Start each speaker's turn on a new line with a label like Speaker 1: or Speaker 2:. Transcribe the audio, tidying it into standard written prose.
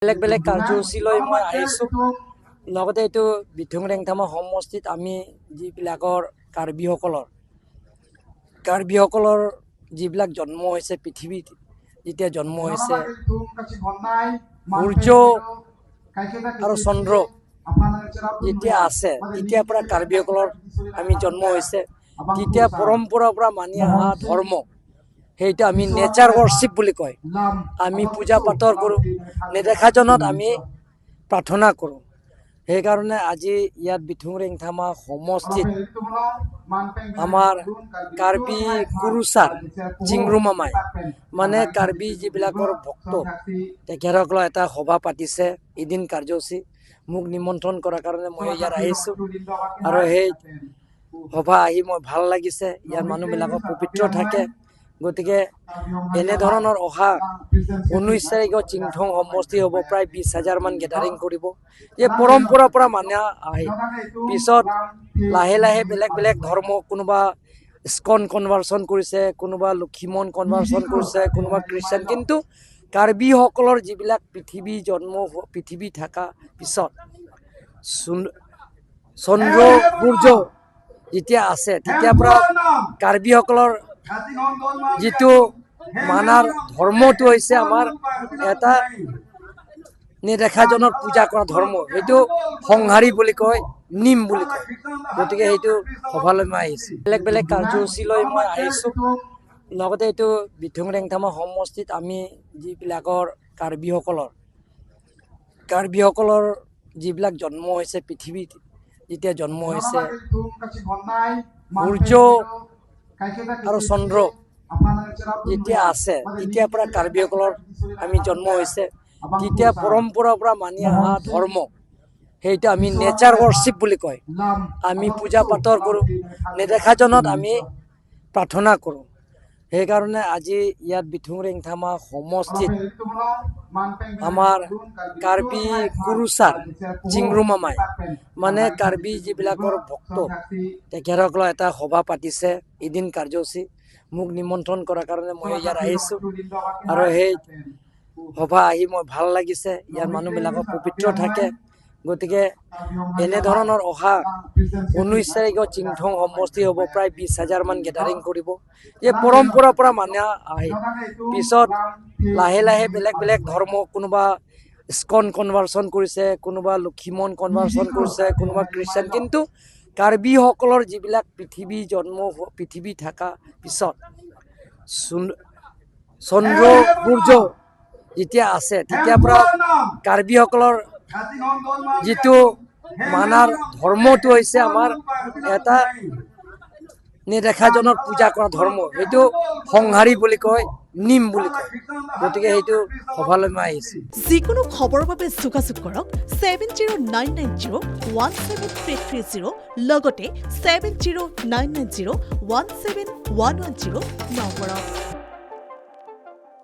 Speaker 1: বেলেগ বেলেগ কাৰ্যসূচী লৈ মই আহিছোঁ। লগতে এইটো বিথুং ৰেংথামা সমষ্টিত আমি যিবিলাকৰ কাৰ্বিসকলৰ যিবিলাক জন্ম হৈছে, পৃথিৱীত যেতিয়া জন্ম হৈছে, সূৰ্য আৰু চন্দ্ৰ যেতিয়া আছে তেতিয়াৰ পৰা কাৰ্বিসকলৰ আমি জন্ম হৈছে। তেতিয়া পৰম্পৰাৰ পৰা মানি অহা ধৰ্ম, সেইটো আমি নেচাৰ ৱৰ্শ্বিপ বুলি কয়। আমি পূজা পাতল কৰোঁ, নেদেখাজনত আমি প্ৰাৰ্থনা কৰোঁ। সেইকাৰণে আজি ইয়াত বিথুং ৰেংথামা সমষ্টিত আমাৰ কাৰ্বি কুৰুচাৰ চিংৰু মামাই মানে কাৰ্বি যিবিলাকৰ ভক্ত, তেখেতসকলৰ এটা সভা পাতিছে, এদিন কাৰ্যসূচী। মোক নিমন্ত্ৰণ কৰাৰ কাৰণে মই ইয়াত আহিছোঁ আৰু সেই সভা আহি মই ভাল লাগিছে। ইয়াৰ মানুহবিলাকৰ পবিত্ৰ থাকে। গতিকে এনেধৰণৰ অহা 19 তাৰিখত চিংথং সমষ্টি হ'ব, প্ৰায় 20,000 মান গেডাৰিং কৰিব। এই পৰম্পৰাৰ পৰা মানে আহি পিছত লাহে লাহে বেলেগ বেলেগ ধৰ্ম, কোনোবা ইস্কন কনভাৰ্চন কৰিছে, কোনোবা লক্ষীমন কনভাৰ্চন কৰিছে, কোনোবা খ্ৰীষ্টান। কিন্তু কাৰ্বিসকলৰ যিবিলাক পৃথিৱী থকা পিছত চন্দ্ৰ সূৰ্য যেতিয়া আছে, তেতিয়াৰ পৰা কাৰ্বিসকলৰ যিটো মানাৰ ধৰ্মটো হৈছে আমাৰ এটা নেদেখাজনক পূজা কৰা ধৰ্ম। সেইটো সংহাৰী বুলি কয়, নিম বুলি কয়। গতিকে সেইটো সভালৈ মই আহিছোঁ। বেলেগ বেলেগ কাৰ্যসূচী লৈ মই আহিছোঁ। লগতে এইটো বিথুং ৰেংথামা সমষ্টিত আমি যিবিলাকৰ কাৰ্বিসকলৰ যিবিলাক জন্ম হৈছে, পৃথিৱীত যেতিয়া জন্ম হৈছে, সূৰ্য আৰু চন্দ্ৰ যেতিয়া আছে তেতিয়াৰ পৰা কাৰ্বিসকলৰ আমি জন্ম হৈছে। তেতিয়া পৰম্পৰাৰ পৰা মানি অহা ধৰ্ম, সেইটো আমি নেচাৰ ৱৰ্শ্বিপ বুলি কয়। আমি পূজা পাতল কৰোঁ, নেদেখাজনত আমি প্ৰাৰ্থনা কৰোঁ। সেইকাৰণে আজি ইয়াত বিথুং ৰেংথামা সমষ্টিত আমাৰ কাৰ্বি কুৰুচাৰ চিংৰু মামাই মানে কাৰ্বি যিবিলাকৰ ভক্ত, তেখেতসকলৰ এটা সভা পাতিছে, এদিন কাৰ্যসূচী। মোক নিমন্ত্ৰণ কৰাৰ কাৰণে মই ইয়াত আহিছোঁ আৰু সেই সভা আহি মই ভাল লাগিছে। ইয়াৰ মানুহবিলাকৰ পবিত্ৰ থাকে। গতিকে এনেধৰণৰ অহা 19 তাৰিখত চিংথং সমষ্টি হ'ব, প্ৰায় 20,000 মান গেডাৰিং কৰিব। এই পৰম্পৰাৰ পৰা মানে আহি পিছত লাহে লাহে বেলেগ বেলেগ ধৰ্ম, কোনোবা ইস্কন কনভাৰ্চন কৰিছে, কোনোবা লক্ষীমন কনভাৰ্চন কৰিছে, কোনোবা খ্ৰীষ্টান। কিন্তু কাৰ্বিসকলৰ যিবিলাক পৃথিৱী থকা পিছত চন্দ্ৰ সূৰ্য যেতিয়া আছে, তেতিয়াৰ পৰা কাৰ্বিসকলৰ যিটো মানাৰ ধৰ্মটো হৈছে আমাৰ এটা নেদেখাজনক পূজা কৰা ধৰ্ম। সেইটো সংহাৰী বুলি কয়, নিম বুলি কয়। গতিকে সেইটো সভালৈ মই আহিছোঁ।
Speaker 2: যিকোনো খবৰৰ বাবে যোগাযোগ কৰক 7099017330 লগতে 7099017110 নম্বৰত।